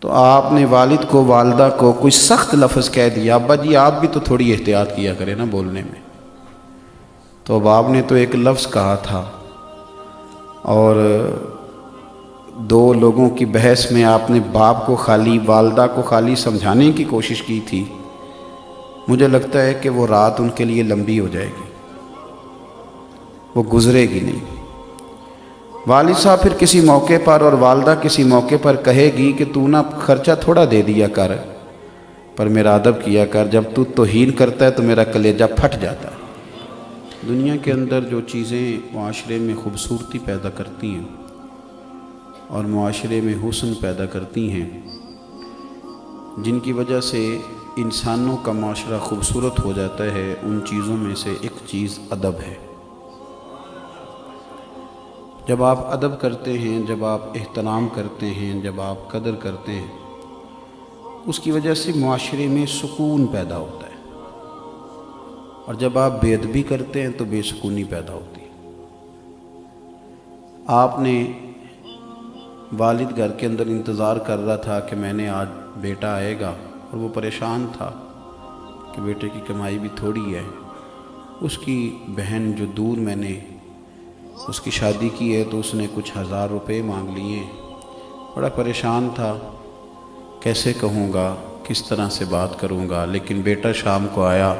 تو آپ نے والد کو والدہ کو کوئی سخت لفظ کہہ دیا، ابا جی آپ بھی تو تھوڑی احتیاط کیا کریں نا بولنے میں۔ تو اب آپ نے تو ایک لفظ کہا تھا اور دو لوگوں کی بحث میں آپ نے باپ کو خالی والدہ کو خالی سمجھانے کی کوشش کی تھی۔ مجھے لگتا ہے کہ وہ رات ان کے لیے لمبی ہو جائے گی، وہ گزرے گی نہیں۔ والد صاحب پھر کسی موقع پر اور والدہ کسی موقع پر کہے گی کہ تو نا خرچہ تھوڑا دے دیا کر، پر میرا ادب کیا کر، جب تو توہین کرتا ہے تو میرا کلیجہ پھٹ جاتا ہے۔ دنیا کے اندر جو چیزیں معاشرے میں خوبصورتی پیدا کرتی ہیں اور معاشرے میں حسن پیدا کرتی ہیں، جن کی وجہ سے انسانوں کا معاشرہ خوبصورت ہو جاتا ہے، ان چیزوں میں سے ایک چیز ادب ہے۔ جب آپ ادب کرتے ہیں، جب آپ احترام کرتے ہیں، جب آپ قدر کرتے ہیں، اس کی وجہ سے معاشرے میں سکون پیدا ہوتا ہے، اور جب آپ بے ادبی کرتے ہیں تو بے سکونی پیدا ہوتی ہے۔ آپ نے والد گھر کے اندر انتظار کر رہا تھا کہ میں نے آج بیٹا آئے گا، اور وہ پریشان تھا کہ بیٹے کی کمائی بھی تھوڑی ہے۔ اس کی بہن جو دور میں نے اس کی شادی کی ہے تو اس نے کچھ 1000 روپے مانگ لیے۔ بڑا پریشان تھا، کیسے کہوں گا، کس طرح سے بات کروں گا، لیکن بیٹا شام کو آیا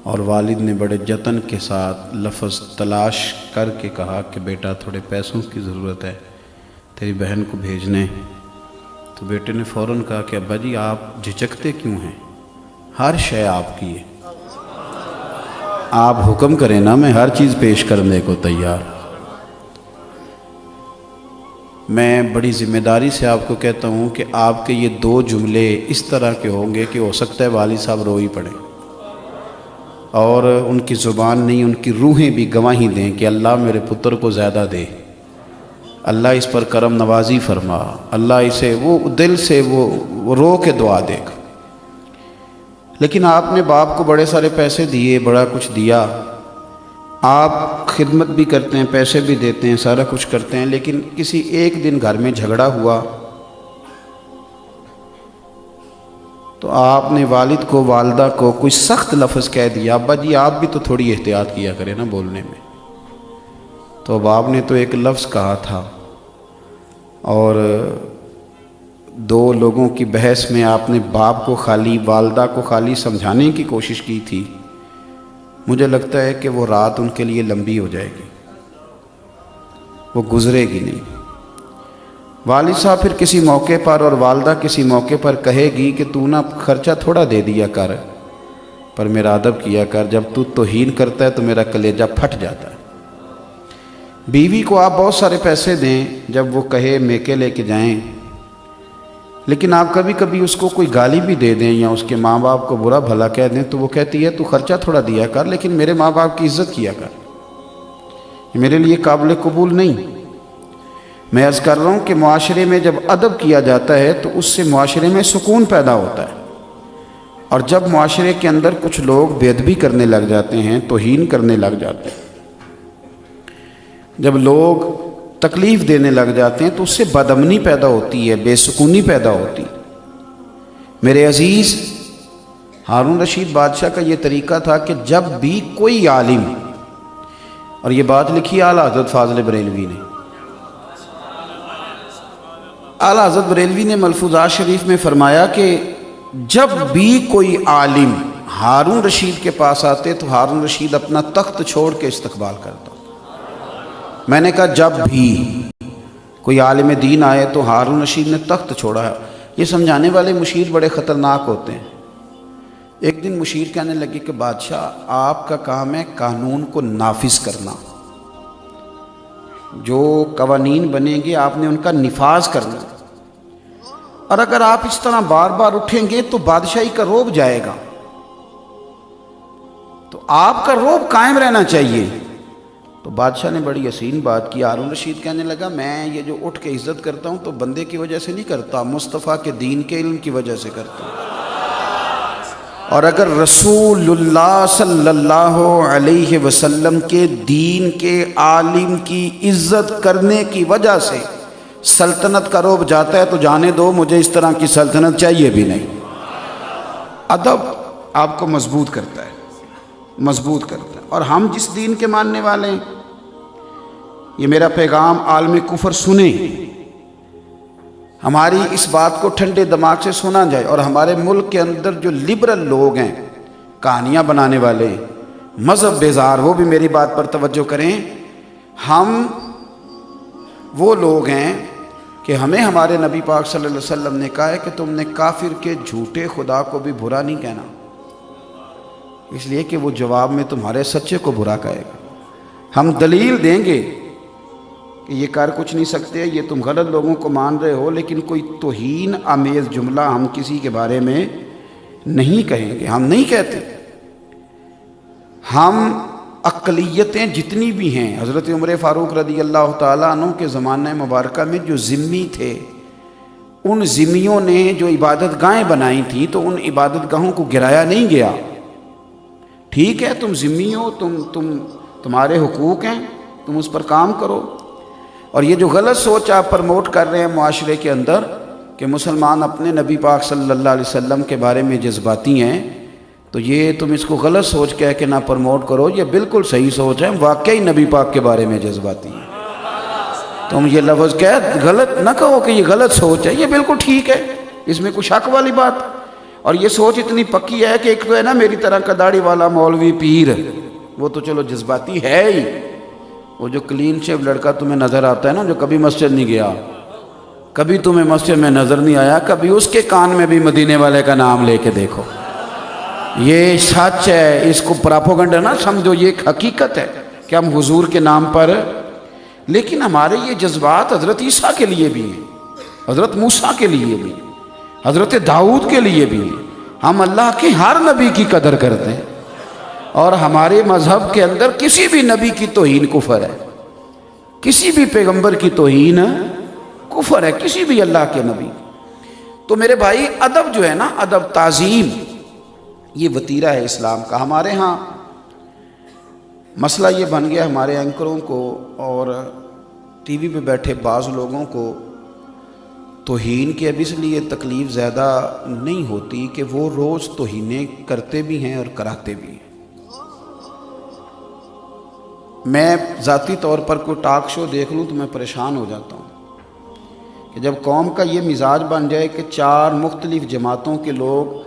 اور والد نے بڑے جتن کے ساتھ لفظ تلاش کر کے کہا کہ بیٹا تھوڑے پیسوں کی ضرورت ہے تیری بہن کو بھیجنے۔ تو بیٹے نے فوراً کہا کہ ابا جی آپ جھجکتے کیوں ہیں، ہر شے آپ کی ہے، آپ حکم کریں نا، میں ہر چیز پیش کرنے کو تیار۔ میں بڑی ذمہ داری سے آپ کو کہتا ہوں کہ آپ کے یہ 2 جملے اس طرح کے ہوں گے کہ ہو سکتا ہے والد صاحب رو ہی پڑیں، اور ان کی زبان نہیں، ان کی روحیں بھی گواہی دیں کہ اللہ میرے پتر کو زیادہ دے، اللہ اس پر کرم نوازی فرما، اللہ اسے وہ دل سے وہ رو کے دعا دے گا۔ لیکن آپ نے باپ کو بڑے سارے پیسے دیے، بڑا کچھ دیا، آپ خدمت بھی کرتے ہیں، پیسے بھی دیتے ہیں، سارا کچھ کرتے ہیں، لیکن کسی ایک دن گھر میں جھگڑا ہوا تو آپ نے والد کو والدہ کو کوئی سخت لفظ کہہ دیا، ابا جی آپ بھی تو تھوڑی احتیاط کیا کریں نا بولنے میں۔ تو اب آپ نے تو ایک لفظ کہا تھا اور 2 لوگوں کی بحث میں آپ نے باپ کو خالی والدہ کو خالی سمجھانے کی کوشش کی تھی۔ مجھے لگتا ہے کہ وہ رات ان کے لیے لمبی ہو جائے گی، وہ گزرے گی نہیں۔ والد صاحب پھر کسی موقع پر اور والدہ کسی موقع پر کہے گی کہ تو نا خرچہ تھوڑا دے دیا کر، پر میرا ادب کیا کر، جب تو توہین کرتا ہے تو میرا کلیجہ پھٹ جاتا ہے۔ بیوی کو آپ بہت سارے پیسے دیں، جب وہ کہے میکے لے کے جائیں، لیکن آپ کبھی کبھی اس کو کوئی گالی بھی دے دیں یا اس کے ماں باپ کو برا بھلا کہہ دیں تو وہ کہتی ہے تو خرچہ تھوڑا دیا کر، لیکن میرے ماں باپ کی عزت کیا کر، یہ میرے لیے قابل قبول نہیں۔ میں عرض کر رہا ہوں کہ معاشرے میں جب ادب کیا جاتا ہے تو اس سے معاشرے میں سکون پیدا ہوتا ہے، اور جب معاشرے کے اندر کچھ لوگ بے ادبی کرنے لگ جاتے ہیں، توہین کرنے لگ جاتے ہیں، جب لوگ تکلیف دینے لگ جاتے ہیں تو اس سے بدامنی پیدا ہوتی ہے، بے سکونی پیدا ہوتی ہے۔ میرے عزیز، ہارون رشید بادشاہ کا یہ طریقہ تھا کہ جب بھی کوئی عالم، اور یہ بات لکھی اعلیٰ حضرت فاضل بریلوی نے، اعلیٰ حضرت بریلوی نے ملفوظات شریف میں فرمایا کہ جب بھی کوئی عالم ہارون رشید کے پاس آتے تو ہارون رشید اپنا تخت چھوڑ کے استقبال کرتا۔ میں نے کہا جب بھی کوئی عالم دین آئے تو ہارون رشید نے تخت چھوڑا ہے۔ یہ سمجھانے والے مشیر بڑے خطرناک ہوتے ہیں۔ ایک دن مشیر کہنے لگے کہ بادشاہ آپ کا کام ہے قانون کو نافذ کرنا، جو قوانین بنیں گے آپ نے ان کا نفاذ کرنا، اور اگر آپ اس طرح بار بار اٹھیں گے تو بادشاہی کا رعب جائے گا، تو آپ کا رعب قائم رہنا چاہیے۔ تو بادشاہ نے بڑی حسین بات کی۔ ہارون رشید کہنے لگا میں یہ جو اٹھ کے عزت کرتا ہوں تو بندے کی وجہ سے نہیں کرتا، مصطفیٰ کے دین کے علم کی وجہ سے کرتا ہوں، اور اگر رسول اللہ صلی اللہ علیہ وسلم کے دین کے عالم کی عزت کرنے کی وجہ سے سلطنت کا رعب جاتا ہے تو جانے دو، مجھے اس طرح کی سلطنت چاہیے بھی نہیں۔ ادب آپ کو مضبوط کرتا ہے، مضبوط کرتا ہے۔ اور ہم جس دین کے ماننے والے ہیں، یہ میرا پیغام عالم کفر سنیں، ہماری اس بات کو ٹھنڈے دماغ سے سنا جائے۔ اور ہمارے ملک کے اندر جو لبرل لوگ ہیں، کہانیاں بنانے والے، مذہب بیزار، وہ بھی میری بات پر توجہ کریں۔ ہم وہ لوگ ہیں کہ ہمیں ہمارے نبی پاک صلی اللہ علیہ وسلم نے کہا ہے کہ تم نے کافر کے جھوٹے خدا کو بھی برا نہیں کہنا، اس لیے کہ وہ جواب میں تمہارے سچے کو برا کہے گا۔ ہم دلیل دیں گے کہ یہ کر کچھ نہیں سکتے، یہ تم غلط لوگوں کو مان رہے ہو، لیکن کوئی توہین آمیز جملہ ہم کسی کے بارے میں نہیں کہیں گے، ہم نہیں کہتے۔ ہم اقلیتیں جتنی بھی ہیں، حضرت عمر فاروق رضی اللہ تعالیٰ عنہ کے زمانہ مبارکہ میں جو ذمی تھے، ان ذمیوں نے جو عبادت گاہیں بنائی تھیں تو ان عبادت گاہوں کو گرایا نہیں گیا۔ ٹھیک ہے، تم ذمی ہو، تمہارے حقوق ہیں، تم اس پر کام کرو۔ اور یہ جو غلط سوچ آپ پرموٹ کر رہے ہیں معاشرے کے اندر کہ مسلمان اپنے نبی پاک صلی اللہ علیہ وسلم کے بارے میں جذباتی ہیں، تو یہ تم اس کو غلط سوچ کہہ کے نہ پرموٹ کرو، یہ بالکل صحیح سوچ ہے، واقعی نبی پاک کے بارے میں جذباتی ہیں۔ تم یہ لفظ کہہ غلط نہ کہو کہ یہ غلط سوچ ہے، یہ بالکل ٹھیک ہے، اس میں کوئی شک والی بات۔ اور یہ سوچ اتنی پکی ہے کہ ایک تو ہے نا میری طرح کا داڑھی والا مولوی پیر، وہ تو چلو جذباتی ہے ہی، وہ جو کلین شیو لڑکا تمہیں نظر آتا ہے نا، جو کبھی مسجد نہیں گیا، کبھی تمہیں مسجد میں نظر نہیں آیا، کبھی اس کے کان میں بھی مدینے والے کا نام لے کے دیکھو، یہ سچ ہے، اس کو پراپوگنڈا نہ سمجھو، یہ ایک حقیقت ہے کہ ہم حضور کے نام پر، لیکن ہمارے یہ جذبات حضرت عیسیٰ کے لیے بھی ہیں، حضرت موسیٰ کے لیے بھی ہیں، حضرت داؤد کے لیے بھی ہیں۔ ہم اللہ کے ہر نبی کی قدر کرتے ہیں، اور ہمارے مذہب کے اندر کسی بھی نبی کی توہین کفر ہے، کسی بھی پیغمبر کی توہین کفر ہے، کسی بھی اللہ کے نبی۔ تو میرے بھائی، ادب جو ہے نا، ادب، تعظیم، یہ وتیرہ ہے اسلام کا۔ ہمارے ہاں مسئلہ یہ بن گیا، ہمارے اینکروں کو اور ٹی وی پہ بیٹھے بعض لوگوں کو توہین کی اب اس لیے تکلیف زیادہ نہیں ہوتی کہ وہ روز توہینیں کرتے بھی ہیں اور کراتے بھی ہیں۔ میں ذاتی طور پر کوئی ٹاک شو دیکھ لوں تو میں پریشان ہو جاتا ہوں کہ جب قوم کا یہ مزاج بن جائے کہ 4 مختلف جماعتوں کے لوگ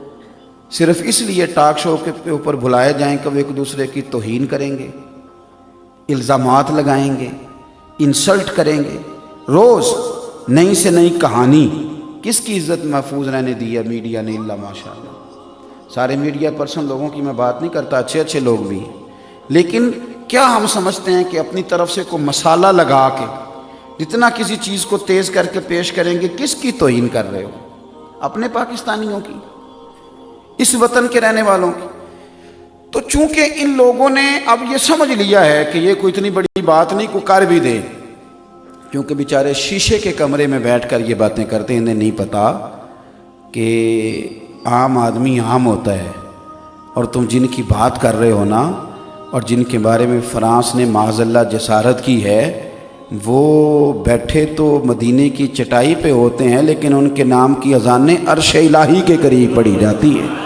صرف اس لیے ٹاک شو کے اوپر بلائے جائیں کہ وہ ایک دوسرے کی توہین کریں گے، الزامات لگائیں گے، انسلٹ کریں گے، روز نئی سے نئی کہانی۔ کس کی عزت محفوظ رہنے دی ہے میڈیا نے؟ اللہ ماشاءاللہ، سارے میڈیا پرسن لوگوں کی میں بات نہیں کرتا، اچھے اچھے لوگ بھی ہیں، لیکن کیا ہم سمجھتے ہیں کہ اپنی طرف سے کوئی مسالہ لگا کے جتنا کسی چیز کو تیز کر کے پیش کریں گے؟ کس کی توہین کر رہے ہو؟ اپنے پاکستانیوں کی، اس وطن کے رہنے والوں کی۔ تو چونکہ ان لوگوں نے اب یہ سمجھ لیا ہے کہ یہ کوئی اتنی بڑی بات نہیں، کو کر بھی دے، کیونکہ بیچارے شیشے کے کمرے میں بیٹھ کر یہ باتیں کرتے ہیں، انہیں نہیں پتا کہ عام آدمی عام ہوتا ہے، اور تم جن کی بات کر رہے ہو نا، اور جن کے بارے میں فرانس نے معاذ اللہ جسارت کی ہے، وہ بیٹھے تو مدینے کی چٹائی پہ ہوتے ہیں، لیکن ان کے نام کی اذانیں عرش الہی کے قریب پڑھی جاتی ہیں۔